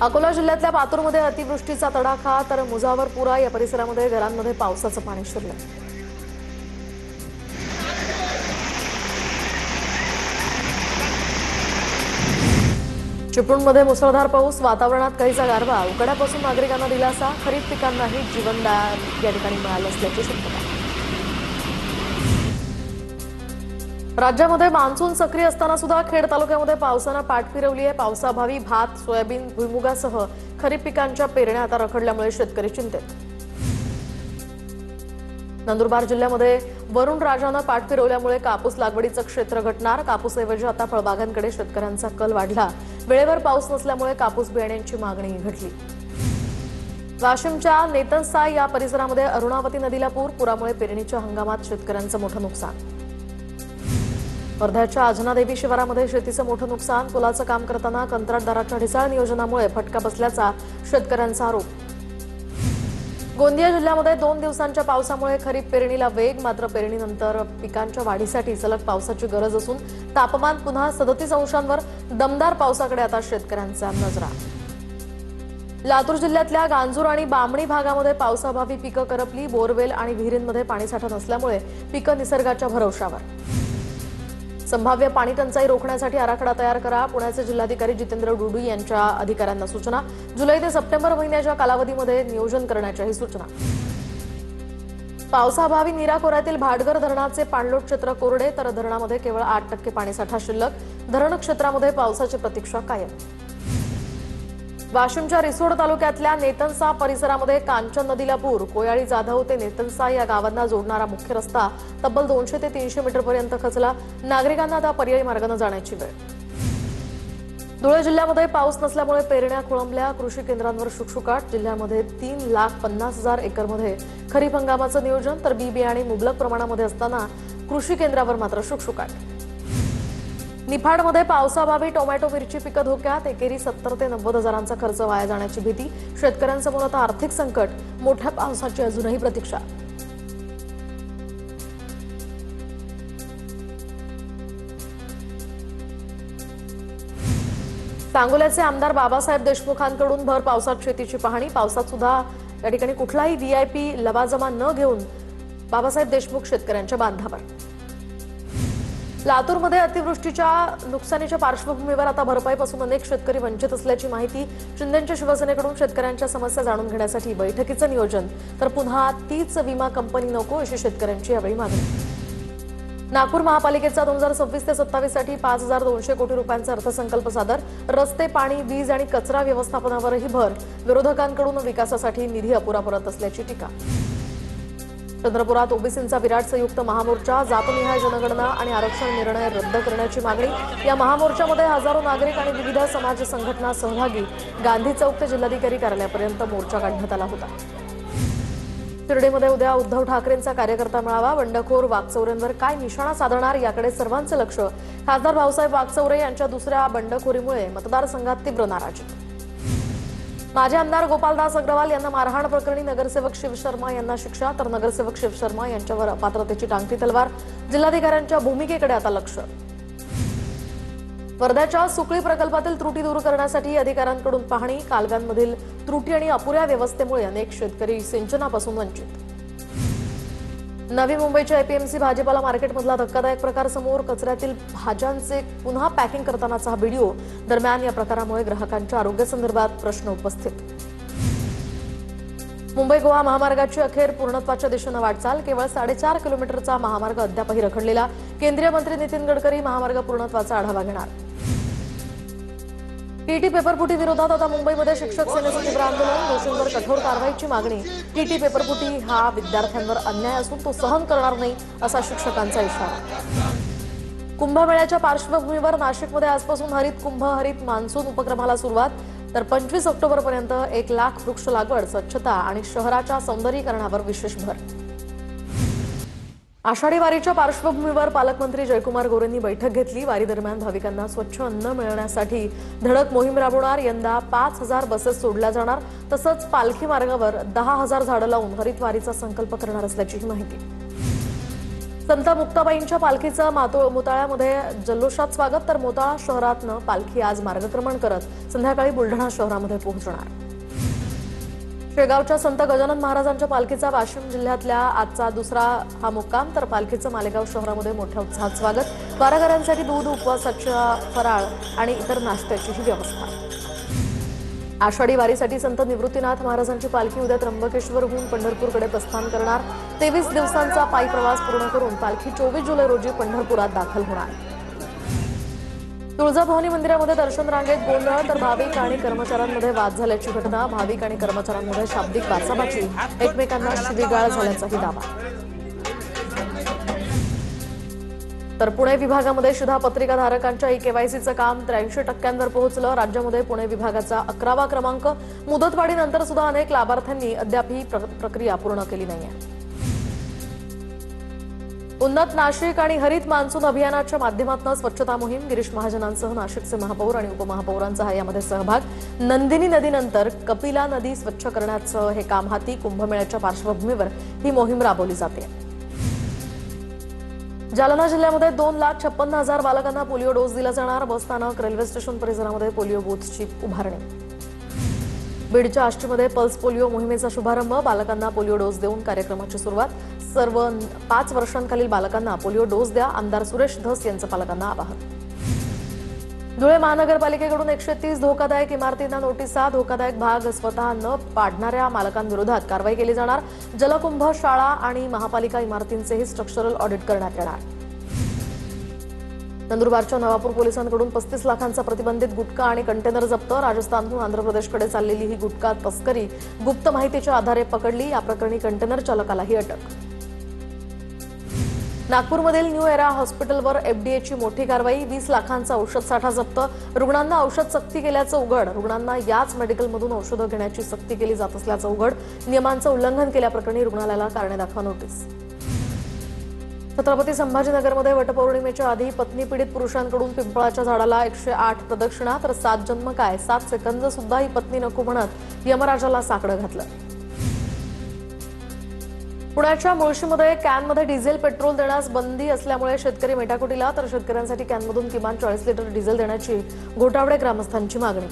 अकोला जिल्ह्यातल्या पातूरमध्ये अतिवृष्टीचा तडाखा, तर मुझावरपुरा या परिसरामध्ये घरांमध्ये पावसाचं पाणी शिरलं। चिपळूणमध्ये मुसळधार पाऊस, वातावरणात काहीसा गारवा, उकाड्यापासून नागरिकांना दिलासा, खरीप पिकांनाही जीवनदान या ठिकाणी मिळालं असल्याची शक्यता। राज्यामध्ये मान्सून सक्रिय असताना सुद्धा खेड तालुक्यामध्ये पावसानं पाठ फिरवली आहे। पावसाअभावी भात, सोयाबीन, भुईमुगासह खरीप पिकांच्या पेरण्या आता रखडल्यामुळे शेतकरी चिंतेत। नंदुरबार जिल्ह्यामध्ये वरुण राजानं पाठ फिरवल्यामुळे कापूस लागवडीचं क्षेत्र घटणार। कापूसऐवजी आता फळबागांकडे शेतकऱ्यांचा कल वाढला। वेळेवर पाऊस नसल्यामुळे कापूस बियाण्यांची मागणी घटली। वाशिमच्या नेतनसाई या परिसरामध्ये अरुणावती नदीला पुरामुळे पेरणीच्या हंगामात शेतकऱ्यांचं मोठं नुकसान। वर्ध्याच्या अजनादेवी शिवारामध्ये शेतीचं मोठं नुकसान। पुलाचं काम करताना कंत्राटदाराच्या ढिसाळ नियोजनामुळे फटका बसल्याचा शेतकऱ्यांचा आरोप। गोंदिया जिल्ह्यामध्ये 2 दिवसांच्या पावसामुळे खरीप पेरणीला वेग, मात्र पेरणीनंतर पिकांच्या वाढीसाठी सलग पावसाची गरज असून तापमान पुन्हा 37 अंशांवर। दमदार पावसाकडे आता शेतकऱ्यांचा नजरा। लातूर जिल्ह्यातल्या गांजूर आणि बामणी भागामध्ये पावसाअभावी पिकं करपली। बोरवेल आणि विहिरींमध्ये पाणीसाठा नसल्यामुळे पिकं निसर्गाच्या भरवशावर। संभाव्य पाणी टंचाई रोखण्यासाठी आराखडा तयार करा, पुण्याचे जिल्हाधिकारी जितेंद्र डुडू यांच्या अधिकाऱ्यांना सूचना। जुलै ते सप्टेंबर महिन्याच्या कालावधीमध्ये नियोजन करण्याच्याही सूचना। पावसाअभावी नीरा खोऱ्यातील भाटघर धरणाचे पाणलोट क्षेत्र कोरडे, तर धरणामध्ये केवळ 8% पाणीसाठा शिल्लक। धरण क्षेत्रामध्ये पावसाची प्रतीक्षा कायम। वाशिमच्या रिसोड तालुक्यातल्या नेतनसा परिसरामध्ये कांचन नदीला पूर। कोयाळी जाधव ते नेतनसा या गावांना जोडणारा मुख्य रस्ता तब्बल 200 ते 300 मीटरपर्यंत खचला। नागरिकांना आता पर्यायी मार्गाने जाण्याची वेळ। धुळे जिल्ह्यामध्ये पाऊस नसल्यामुळे पेरण्या खोळंबल्या। कृषी केंद्रांवर शुकशुकाट। जिल्ह्यामध्ये 3,50,000 एकरमध्ये खरीप हंगामाचं नियोजन, तर बी बियाणे मुबलक प्रमाणामध्ये असताना कृषी केंद्रावर मात्र शुकशुकाट। निफाडमध्ये पावसाअभावी टोमॅटो मिरची पिकं धोक्यात। एकेरी 70 ते 90 हजारांचा खर्च वाया जाण्याची भीती। शेतकऱ्यांसमोर आता आर्थिक संकट। मोठ्या पावसाची अजूनही प्रतीक्षा। सांगोल्याचे आमदार बाबासाहेब देशमुखांकडून भर पावसात शेतीची पाहणी। पावसात सुद्धा या ठिकाणी कुठलाही व्हीआयपी लवाजमा न घेऊन बाबासाहेब देशमुख शेतकऱ्यांच्या बांधावर। लातूरमध्ये अतिवृष्टीच्या नुकसानीच्या पार्श्वभूमीवर आता भरपाईपासून अनेक शेतकरी वंचित असल्याची माहिती। शिंदेंच्या शिवसेनेकडून शेतकऱ्यांच्या समस्या जाणून घेण्यासाठी बैठकीचं नियोजन, तर पुन्हा तीच विमा कंपनी नको अशी शेतकऱ्यांची यावेळी मागणी। नागपूर महापालिकेचा 2026 ते 27 साठी 5,200 कोटी रुपयांचा अर्थसंकल्प सादर। रस्ते, पाणी, वीज आणि कचरा व्यवस्थापनावरही भर। विरोधकांकडून विकासासाठी निधी अपुरा पडत असल्याची टीका। चंद्रपुरात ओबीसींचा विराट संयुक्त महामोर्चा। जातनिहाय जनगणना आणि आरक्षण निर्णय रद्द करण्याची मागणी। या महामोर्चामध्ये हजारो नागरिक आणि विविध समाज संघटना सहभागी। गांधी चौक ते जिल्हाधिकारी कार्यालयापर्यंत मोर्चा काढण्यात आला होता। शिर्डीमध्ये उद्या उद्धव ठाकरेंचा कार्यकर्ता मेळावा। बंडखोर वाकचौऱ्यांवर काय निशाणा साधणार याकडे सर्वांचं लक्ष। खासदार भाऊसाहेब वाकचौरे यांच्या दुसऱ्या बंडखोरीमुळे मतदारसंघात तीव्र नाराजी। माजी आमदार गोपालदास अग्रवाल यांना मारहाण प्रकरणी नगरसेवक शिवशर्मा यांना शिक्षा, तर नगरसेवक शिवशर्मा यांच्यावर अपात्रतेची टांगती तलवार। जिल्हाधिकाऱ्यांच्या भूमिकेकडे आता लक्ष। वर्ध्याच्या सुकळी प्रकल्पातील त्रुटी दूर करण्यासाठी अधिकाऱ्यांकडून पाहणी। कालव्यांमधील त्रुटी आणि अपुऱ्या व्यवस्थेमुळे अनेक शेतकरी सिंचनापासून वंचित। नवी मुंबईच्या एपीएमसी भाजीपाला मार्केटमधला धक्कादायक प्रकार समोर। कचऱ्यातील भाज्यांचे पुन्हा पॅकिंग करतानाचा हा व्हिडिओ। दरम्यान या प्रकारामुळे ग्राहकांच्या आरोग्यासंदर्भात प्रश्न उपस्थित। मुंबई गोवा महामार्गाची अखेर पूर्णत्वाच्या दिशेने वाटचाल। केवळ 4.5 किलोमीटरचा महामार्ग अद्यापही रखडलेला। केंद्रीय मंत्री नितीन गडकरी महामार्ग पूर्णत्वाचा आढावा घेणार। टीटी पेपरफुटी विरोधात आता मुंबईमध्ये शिक्षक सेनेचं तीव्र आंदोलन। दोषींवर कठोर कारवाईची मागणी। टीटी पेपरफुटी हा विद्यार्थ्यांवर अन्याय असून तो सहन करणार नाही असा शिक्षकांचा इशारा। कुंभमेळ्याच्या पार्श्वभूमीवर नाशिकमध्ये आजपासून हरित कुंभ हरित मान्सून उपक्रमाला सुरुवात, तर 25 ऑक्टोबरपर्यंत 1 लाख वृक्ष लागवड, स्वच्छता आणि शहराच्या सौंदर्यीकरणावर विशेष भर। आषाढी वारीच्या पार्श्वभूमीवर पालकमंत्री जयकुमार गोरेंनी बैठक घेतली। वारी दरम्यान भाविकांना स्वच्छ अन्न मिळण्यासाठी धडक मोहीम राबवणार। यंदा 5,000 बसेस सोडल्या जाणार। तसंच पालखी मार्गावर 10,000 झाडं लावून हरित वारीचा संकल्प करणार असल्याची माहिती। संत मुक्ताबाईंच्या पालखीचं मोताळ्यामध्ये जल्लोषात स्वागत, तर मोताळा शहरातनं पालखी आज मार्गक्रमण करत संध्याकाळी बुलढाणा शहरामध्ये पोहोचणार. शेगावच्या संत गजानन महाराजांच्या पालखीचा वाशिम जिल्ह्यातल्या आजचा दुसरा हा मुक्काम, तर पालखीचं मालेगाव शहरामध्ये मोठ्या उत्साहात स्वागत. वारकऱ्यांसाठी दूध, उपवासाचा फराळ आणि इतर नाश्त्याचीही व्यवस्था. आषाढी वारीसाठी संत निवृत्तीनाथ महाराजांची पालखी उद्या त्र्यंबकेश्वरहून पंढरपूरकडे प्रस्थान करणार. 23 दिवसांचा पायी प्रवास पूर्ण करून पालखी 24 जुलै रोजी पंढरपुरात दाखल होणार. तुळजाभवानी मंदिरामध्ये दर्शन रांगेत गोंधळ, तर भाविक आणि कर्मचाऱ्यांमध्ये वाद झाल्याची घटना. भाविक आणि कर्मचाऱ्यांमध्ये शाब्दिक बाचाबाची, एकमेकांना शिवीगाळ झाल्याचाही दावा. तर पुणे विभागामध्ये शिधापत्रिकाधारकांच्या ई-केवायसीचं काम 83% पोहोचलं. राज्यामध्ये पुणे विभागाचा 11वा क्रमांक. मुदतवाढीनंतर सुद्धा अनेक लाभार्थ्यांनी अद्याप ही प्रक्रिया पूर्ण केली नाहीये. उन्नत नाशिक आणि हरित मान्सून अभियानाच्या माध्यमातून स्वच्छता मोहीम. गिरीश महाजनांसह नाशिकचे महापौर आणि उपमहापौरांचा यामध्ये सहभाग. नंदिनी नदीनंतर कपिला नदी स्वच्छ करण्याचं हे काम हाती. कुंभमेळ्याच्या पार्श्वभूमीवर ही मोहीम राबवली जाते. जालना जिल्ह्यामध्ये 2,56,000 बालकांना पोलिओ डोस दिला जाणार. बसस्थानक, रेल्वे स्टेशन परिसरामध्ये पोलिओ बूथची उभारणी. बीडच्या आष्टीमध्ये पल्स पोलिओ मोहिमेचा शुभारंभ. बालकांना पोलिओ डोस देऊन कार्यक्रमाची सुरुवात. सर्व 5 वर्षांखालील बालकांना पोलिओ डोस द्या, आमदार सुरेश धस यांचं पालकांना आवाहन. धुळे महानगरपालिकेकडून 130 धोकादायक इमारतींना नोटिसा. धोकादायक भाग स्वतः न पाडणाऱ्या मालकांविरोधात कारवाई केली जाणार. जलकुंभ, शाळा आणि महापालिका इमारतींचेही स्ट्रक्चरल ऑडिट करण्यात येणार. नंदुरबारच्या नवापूर पोलिसांकडून 35 लाखांचा प्रतिबंधित गुटखा आणि कंटेनर जप्त. राजस्थानहून आंध्र प्रदेशकडे चाललेली ही गुटखा तस्करी गुप्त माहितीच्या आधारे पकडली. या प्रकरणी कंटेनर चालकालाही अटक. नागपूरमधील न्यू एरा हॉस्पिटलवर एफडीएची मोठी कारवाई. 20 लाखांचा औषध साठा जप्त. रुग्णांना औषध सक्ती केल्याचं उघड. रुग्णांना याच मेडिकलमधून औषधं घेण्याची सक्ती केली जात असल्याचं उघड. नियमांचं उल्लंघन केल्याप्रकरणी रुग्णालयाला कारणे दाखवा नोटीस. छत्रपती संभाजीनगरमध्ये वटपौर्णिमेच्या आधी पत्नी पीडित पुरुषांकडून पिंपळाच्या झाडाला 108 प्रदक्षिणा, तर 7 जन्म काय 7 सेकंद सुद्धा ही पत्नी नको म्हणत यमराजाला साकडं घातलं. पुण्याच्या मुळशीमध्ये कॅनमध्ये डिझेल, पेट्रोल देण्यास बंदी असल्यामुळे शेतकरी मेटाकुटीला, तर शेतकऱ्यांसाठी कॅनमधून किमान 40 लिटर डिझेल देण्याची घोटावडे ग्रामस्थांची मागणी.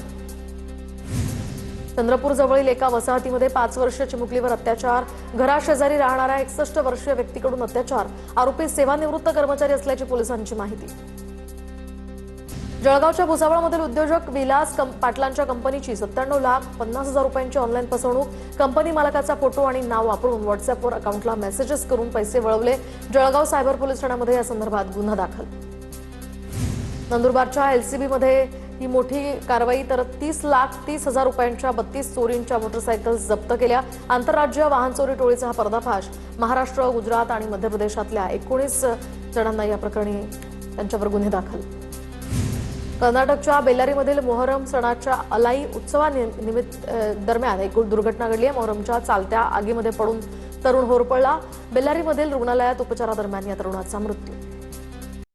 चंद्रपूर जवळील एका वसाहतीमध्ये 5 वर्षीय चिमुकलीवर अत्याचार. घराशेजारी राहणाऱ्या 61 वर्षीय व्यक्तीकडून अत्याचार. आरोपी सेवानिवृत्त कर्मचारी असल्याची पोलिसांची माहिती. जळगावच्या भुसावळमधील उद्योजक विलास पाटलांच्या कंपनीची 97,50,000 रुपयांची ऑनलाईन फसवणूक. कंपनी मालकाचा फोटो आणि नाव वापरून व्हॉट्सअपवर अकाउंटला मेसेजेस करून पैसे वळवले. जळगाव सायबर पोलीस ठाण्यामध्ये या संदर्भात गुन्हा दाखल. नंदुरबारच्या एलसीबीमध्ये ही मोठी कारवाई, तर 30,30,000 रुपयांच्या 32 चोरींच्या मोटरसायकल्स जप्त केल्या. आंतरराज्य वाहन चोरी टोळीचा हा पर्दाफाश. महाराष्ट्र, गुजरात आणि मध्य प्रदेशातल्या 19 जणांना या प्रकरणी त्यांच्यावर गुन्हे दाखल. कर्नाटकच्या बेल्लारीमधील मोहरम सणाच्या अलाई उत्सवानिमित्त दरम्यान एक दुर्घटना घडली आहे. मोहरमच्या चालत्या आगीमध्ये पडून तरुण होरपळला. बेल्लारीमधील रुग्णालयात उपचारादरम्यान या तरुणाचा मृत्यू.